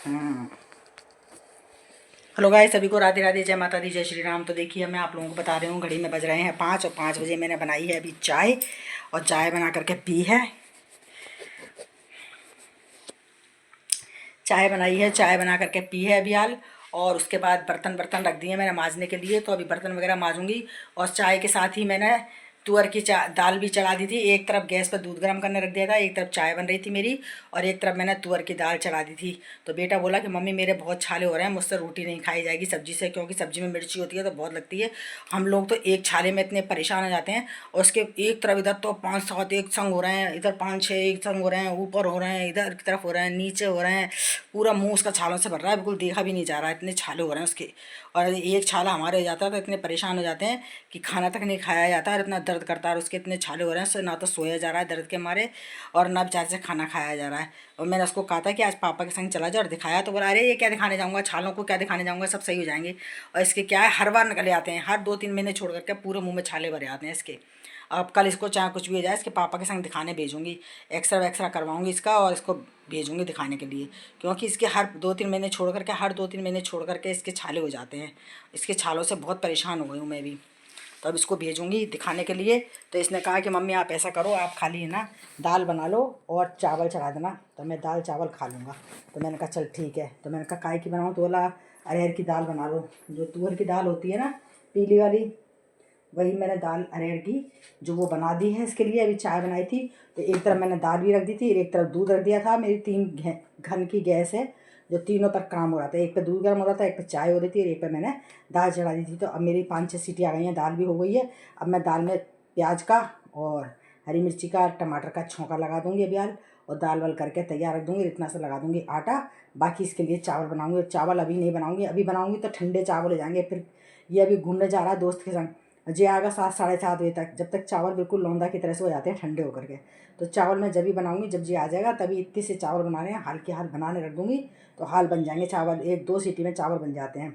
हम्म। Hello guys, सभी को राधे राधे, जय माता दी, जय श्री राम। तो देखिए, मैं आप लोगों को बता रही हूँ, घड़ी में बज रहे हैं 5 और 5 बजे मैंने बनाई है अभी चाय। और चाय बना करके पी है। चाय बनाई है, चाय बना करके पी है अभी हाल। और उसके बाद बर्तन बर्तन रख दिए मैंने मांजने के लिए, तो अभी बर्तन वगैरह मांजूंगी। और चाय के साथ ही मैंने तुअर की दाल भी चढ़ा दी थी। एक तरफ गैस पर दूध गर्म करने रख दिया था, एक तरफ चाय बन रही थी मेरी, और एक तरफ मैंने तुअर की दाल चढ़ा दी थी। तो बेटा बोला कि मम्मी मेरे बहुत छाले हो रहे हैं, मुझसे रोटी नहीं खाई जाएगी सब्जी से, क्योंकि सब्जी में मिर्ची होती है तो बहुत लगती है। हम लोग तो एक छाले में इतने परेशान हो जाते हैं। और उसके एक तरफ इधर तो 5-7 एक संग हो रहे हैं, इधर 5-6 एक संग हो रहे हैं, ऊपर हो रहे हैं, इधर की तरफ हो रहे हैं, नीचे हो रहे हैं। पूरा मुंह उसका छालों से भर रहा है, बिल्कुल देखा भी नहीं जा रहा है, इतने छाले हो रहे हैं उसके। और एक छाला हमारे हो जाता है तो इतने परेशान हो जाते हैं कि खाना तक नहीं खाया जाता है, और इतना दर्द करता है। और उसके इतने छाले हो रहे हैं, ना तो सोया जा रहा है दर्द के मारे, और ना बेचारे से खाना खाया जा रहा है। और मैंने उसको कहा था कि आज पापा के संग चला जाओ, और दिखाया तो बोला अरे ये क्या दिखाने जाऊँगा, छालों को क्या दिखाने जाऊँगा, सब सही हो जाएंगे। और इसके क्या है, हर बार निकले आते हैं, हर 2-3 महीने छोड़ करके पूरे मुँह में छाले भरे आते हैं इसके। अब कल इसको चाहे कुछ भी हो जाए, इसके पापा के संग दिखाने भेजूंगी। एक्सरा वैक्सरा करवाऊंगी इसका, और इसको भेजूंगी दिखाने के लिए। क्योंकि इसके हर 2-3 महीने छोड़ करके, हर 2-3 महीने छोड़ करके इसके छाले हो जाते हैं। इसके छालों से बहुत परेशान हो गई हूँ मैं भी। तो अब इसको भेजूंगी दिखाने के लिए। तो इसने कहा कि मम्मी आप ऐसा करो, आप खाली है ना दाल बना लो और चावल चढ़ा देना, तो मैं दाल चावल खा लूँगा। तो मैंने कहा चल ठीक है। तो मैंने कहा काय की बनाऊँ, तो बोला अरहर की दाल बना लो, जो तुअर की दाल होती है ना, पीली वाली, वही मैंने दाल अरहर की जो वो बना दी है इसके लिए। अभी चाय बनाई थी तो एक तरफ मैंने दाल भी रख दी थी, एक तरफ दूध रख दिया था। मेरी 3 घन की गैस है, जो तीनों पर काम हो रहा था। एक पे दूध गर्म हो रहा था, एक पे चाय हो रही थी, और एक पे मैंने दाल चढ़ा दी थी। तो अब मेरी 5-6 सीटी आ गई हैं, दाल भी हो गई है। अब मैं दाल में प्याज का और हरी मिर्ची का टमाटर का छौंका लगा दूँगी अभी हाल, और दाल वाल करके तैयार रख दूँगी। इतना सा लगा दूँगी आटा। बाकी इसके लिए चावल बनाऊँगी, और चावल अभी नहीं बनाऊँगी, अभी बनाऊँगी तो ठंडे चावल हो जाएंगे। फिर ये अभी घूमने जा रहा है दोस्त के संग, जे आएगा 7-7:30 बजे तक, जब तक चावल बिल्कुल लौंदा की तरह से हो जाते हैं ठंडे होकर के। तो चावल मैं जब भी बनाऊंगी, जब जी आ जाएगा तभी इतने से चावल बना रहे हैं, हाल के हाल बनाने रख दूंगी। तो हाल बन जाएंगे चावल, 1-2 सीटी में चावल बन जाते हैं।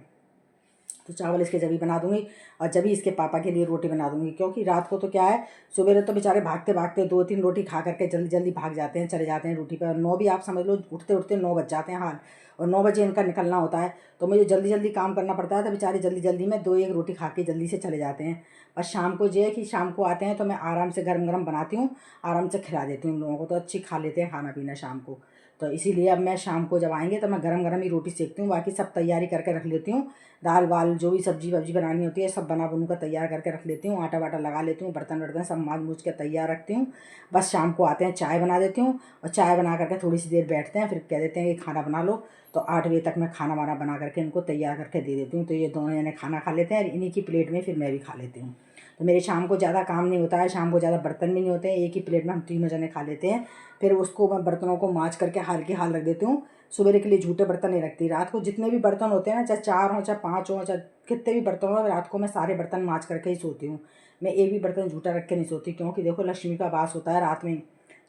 तो चावल इसके जभी बना दूंगी, और जभी इसके पापा के लिए रोटी बना दूंगी। क्योंकि रात को तो क्या है, सुबह तो बेचारे भागते भागते 2-3 रोटी खा करके जल्दी जल्दी भाग जाते हैं, चले जाते हैं ड्यूटी पर। 9 भी आप समझ लो, उठते उठते 9 बज जाते हैं हाल। और 9 बजे इनका निकलना होता है, तो मुझे जल्दी जल्दी काम करना पड़ता है। तो बेचारे जल्दी जल्दी में 2-1 रोटी खा के जल्दी से चले जाते हैं। बस शाम को जो है कि शाम को आते हैं तो मैं आराम से गरम गरम बनाती हूँ, आराम से खिला देती हूँ उन लोगों को, तो अच्छी खा लेते हैं खाना पीना शाम को। तो इसीलिए अब मैं शाम को जब आएंगे तो मैं गरम गरम ही रोटी सेकती हूँ, बाकी सब तैयारी करके रख लेती हूँ। दाल वाल जो भी सब्जी वब्जी बनानी होती है सब बना बनू कर तैयार करके रख लेती हूँ, आटा वाटा लगा लेती हूँ, बर्तन वर्तन सब मांज मूझ के तैयार रखती हूँ। बस शाम को आते हैं, चाय बना देती हूँ, और चाय बना करके थोड़ी सी देर बैठते हैं, फिर कह देते हैं कि खाना बना लो। तो 8 बजे तक मैं खाना वाना बना करके इनको तैयार करके दे देती हूँ। तो ये दोनों जने खाना खा लेते हैं, और इन्हीं की प्लेट में फिर मैं भी खा लेती हूँ। तो मेरे शाम को ज़्यादा काम नहीं होता है, शाम को ज़्यादा बर्तन भी नहीं होते हैं, एक ही प्लेट में हम तीनों जने खा लेते हैं। फिर उसको मैं बर्तनों को मांज करके हाल के हाल रख देती हूँ। सवेरे के लिए झूठे बर्तन नहीं रखती। रात को जितने भी बर्तन होते हैं ना, चाहे 4 हों चाहे 5 हों, चाहे कितने भी बर्तन हो, रात को मैं सारे बर्तन मांज करके ही सोती हूँ। मैं एक भी बर्तन झूठा रख के नहीं सोती, क्योंकि देखो लक्ष्मी का वास होता है रात में।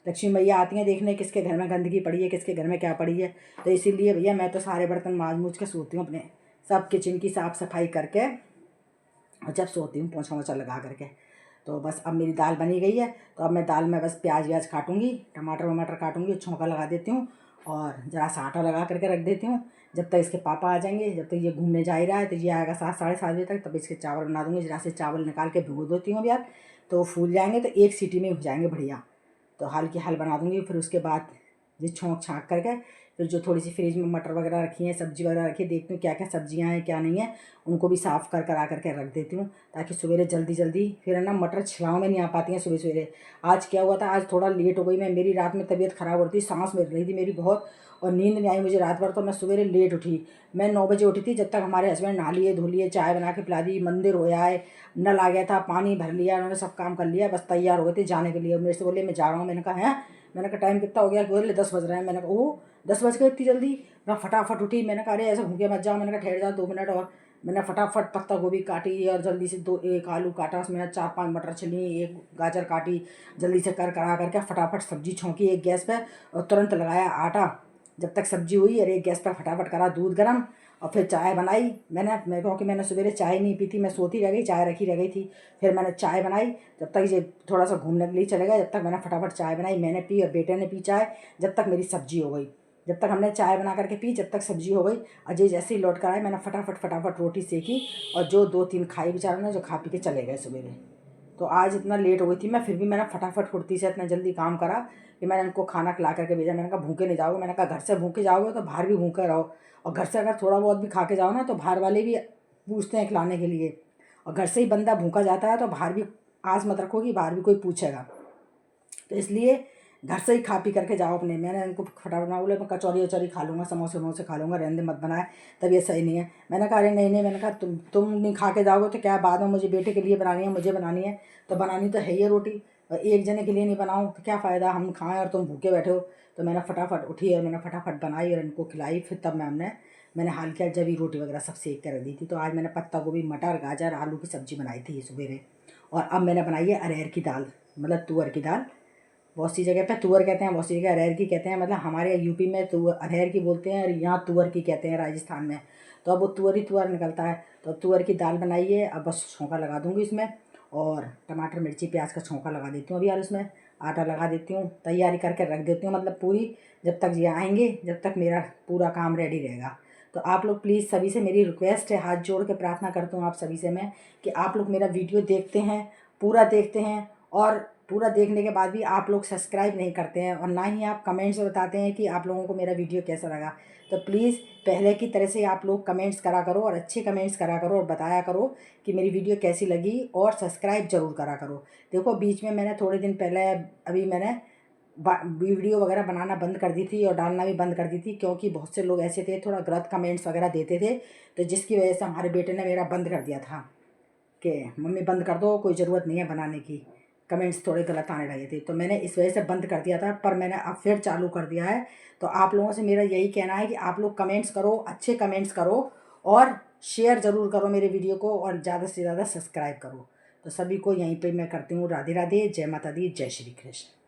लक्ष्मी मैया आती हैं देखने किसके घर में गंदगी पड़ी है, किसके घर में क्या पड़ी है। तो इसीलिए भैया मैं तो सारे बर्तन मांज मूझ के सोती हूँ अपने, सब किचन की साफ़ सफाई करके, और जब सोती हूँ पोंछा वोछा लगा करके। तो बस अब मेरी दाल बनी गई है, तो अब मैं दाल में बस प्याज व्याज काटूंगी, टमाटर वमाटर काटूंगी, छौंका लगा देती हूँ, और ज़रा सा आटा लगा करके रख देती हूँ। जब तक इसके पापा आ जाएंगे, जब तक ये घूमने जा ही रहा है, तो ये आएगा 7-7:30 बजे तक, तब इसके चावल बना दूँगी। ज़रा से चावल निकाल के भिगो देती हूँ अब यार, तो वो फूल जाएंगे, तो एक सीटी में हो जाएंगे बढ़िया। तो हाल की हाल बना दूँगी। फिर उसके बाद ये छोंक छाँक करके, फिर जो थोड़ी सी फ्रिज में मटर वगैरह रखी हैं, सब्जी वगैरह रखी है, देखती हूँ क्या क्या सब्जियाँ हैं क्या नहीं है, उनको भी साफ़ कर करा करके रख देती हूँ, ताकि सवेरे जल्दी जल्दी फिर है ना मटर छिलाव में नहीं आ पाती हैं सुबह सवेरे। आज क्या हुआ था, आज थोड़ा लेट हो गई मैं, मेरी रात में तबीयत ख़राब हो रही थी, सांस मिल रही थी मेरी बहुत, और नींद नहीं आई मुझे रात भर। तो मैं सवेरे लेट उठी, मैं 9 बजे उठी थी। जब तक हमारे हस्बैंड नहा लिए धो लिए, चाय बना के पिला दी, मंदिर हो आए, नल आ गया था, पानी भर लिया, उन्होंने सब काम कर लिया, बस तैयार हो गए थे जाने के लिए। मेरे से बोले मैं जा रहा हूँ। मैंने कहा है, मैंने कहा टाइम कितना हो गया, बोले 10 बज रहे हैं। मैंने कहा ओह 10 बज गए इतनी जल्दी। मैं फटाफट उठी, मैंने कहा अरे ऐसे भूखे मत जाओ, मैंने कहा ठहर जाओ 2 मिनट और। मैंने फटाफट पत्ता गोभी काटी, और जल्दी से 1 आलू काटा, उसमें 4-5 मटर छिली, 1 गाजर काटी, जल्दी से कर करा करके फटाफट सब्जी छौंकी एक गैस पर, और तुरंत लगाया आटा। जब तक सब्जी हुई, और एक गैस पर फटाफट करा दूध गर्म, और फिर चाय बनाई। मैं क्योंकि मैंने सवेरे चाय नहीं पी थी, मैं सोती रह गई, चाय रखी रह गई थी। फिर मैंने चाय बनाई, जब तक ये थोड़ा सा घूमने के लिए चले गए, जब तक मैंने फटाफट चाय बनाई, मैंने पी और बेटे ने पी चाय, जब तक मेरी सब्जी हो गई। जब तक हमने चाय बना करके पी, जब तक सब्जी हो गई। अजय जैसे ही लौट कर आए, मैंने फटाफट रोटी सेकी और जो 2-3 खाई बेचारों ने, जो खा पी के चले गए सवेरे। तो आज इतना लेट हो गई थी मैं, फिर भी मैंने फटाफट फुर्ती से इतना जल्दी काम करा कि मैंने उनको खाना खिला करके भेजा। मैंने कहा भूखे नहीं जाओगे, मैंने कहा घर से भूखे जाओगे तो बाहर भी भूखे रहो, और घर से अगर थोड़ा बहुत भी खा के जाओ ना तो बाहर वाले भी पूछते हैं खिलाने के लिए, और घर से ही बंदा भूखा जाता है तो बाहर भी आस मत रखो कि बाहर भी कोई पूछेगा। तो इसलिए घर से ही खा पी करके जाओ अपने। मैंने उनको फटाफट ना बोले, मैं कचौरी वचौरी खा लूँगा, समोसे वमोसे खा लूँगा, रहने दे मत बनाए, तबीयत सही नहीं है। मैंने कहा अरे नहीं, मैंने कहा तुम नहीं खा के जाओगे तो क्या, बाद में मुझे बेटे के लिए बनानी है, मुझे बनानी है, तो बनानी तो है ही रोटी, और एक जने के लिए नहीं बनाऊँ तो क्या फ़ायदा, हम खाएँ और तुम भूखे बैठे हो। तो मैंने फटाफट उठी और मैंने फटाफट बनाई और इनको खिलाई। फिर तब मैंने हाल किया, जब ही रोटी वगैरह सब सेक कर दी थी। तो आज मैंने पत्ता गोभी, मटर, गाजर, आलू की सब्ज़ी बनाई थी सवेरे। और अब मैंने बनाई है अरहर की दाल, मतलब तुअर की दाल। बहुत सी जगह पे तुअर कहते हैं, बहुत सी जगह अरहर की कहते हैं, मतलब हमारे यूपी में अरहर की बोलते हैं और यहाँ तुअर की कहते हैं राजस्थान में। तो अब वो तुअर ही तुअर निकलता है। तो अब तुअर की दाल बनाई है, अब बस छौंका लगा दूँगी इसमें, और टमाटर मिर्ची प्याज का छौंका लगा देती हूँ अभी यार, उसमें आटा लगा देती हूँ, तैयारी करके रख देती हूँ, मतलब पूरी, जब तक ये आएंगे जब तक मेरा पूरा काम रेडी रहेगा। तो आप लोग प्लीज़, सभी से मेरी रिक्वेस्ट है, हाथ जोड़ के प्रार्थना करता हूँ आप सभी से मैं, कि आप लोग मेरा वीडियो देखते हैं, पूरा देखते हैं, और पूरा देखने के बाद भी आप लोग सब्सक्राइब नहीं करते हैं, और ना ही आप कमेंट्स में बताते हैं कि आप लोगों को मेरा वीडियो कैसा लगा। तो प्लीज़ पहले की तरह से आप लोग कमेंट्स करा करो, और अच्छे कमेंट्स करा करो, और बताया करो कि मेरी वीडियो कैसी लगी, और सब्सक्राइब ज़रूर करा करो। देखो बीच में मैंने थोड़े दिन पहले, अभी मैंने वीडियो वगैरह बनाना बंद कर दी थी और डालना भी बंद कर दी थी, क्योंकि बहुत से लोग ऐसे थे थोड़ा गलत कमेंट्स वगैरह देते थे, तो जिसकी वजह से हमारे बेटे ने मेरा बंद कर दिया था कि मम्मी बंद कर दो, कोई ज़रूरत नहीं है बनाने की, कमेंट्स थोड़े गलत आने लगे थे। तो मैंने इस वजह से बंद कर दिया था, पर मैंने अब फिर चालू कर दिया है। तो आप लोगों से मेरा यही कहना है कि आप लोग कमेंट्स करो, अच्छे कमेंट्स करो, और शेयर ज़रूर करो मेरे वीडियो को, और ज़्यादा से ज़्यादा सब्सक्राइब करो। तो सभी को यहीं पे मैं करती हूँ राधे राधे, जय माता दी, जय श्री कृष्ण।